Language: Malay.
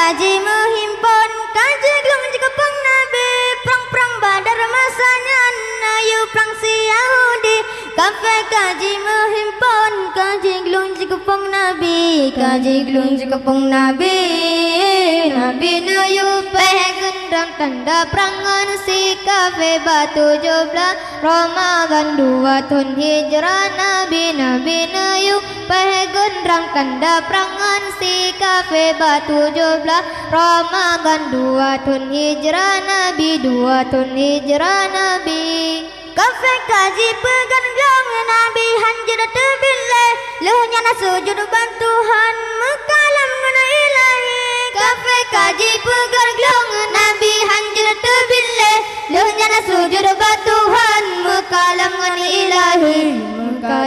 kaji menghimpun kaji gelung jika peng nabi perang badar masanya ayu perang si Yahudi kafe kaji menghimpun kaji gelung jika peng nabi kaji gelung jika peng nabi nabi nayu gendam tanda perangan si kafe batu jubla Ramadan 2 tahun hijrah nabi nayu gendam tanda perangan si kafe batu jubla Ramadan 2 tahun hijrah nabi 2 tahun hijrah nabi kafe kaji pegan gelong nabi hanjir tebile luhnya nasujud bantuhan mekalam ngana ilahi kafe kaji pegan gelong nabi hanjir tebile luhnya nasujud bantuhan mekalam ngana ilahi mekalam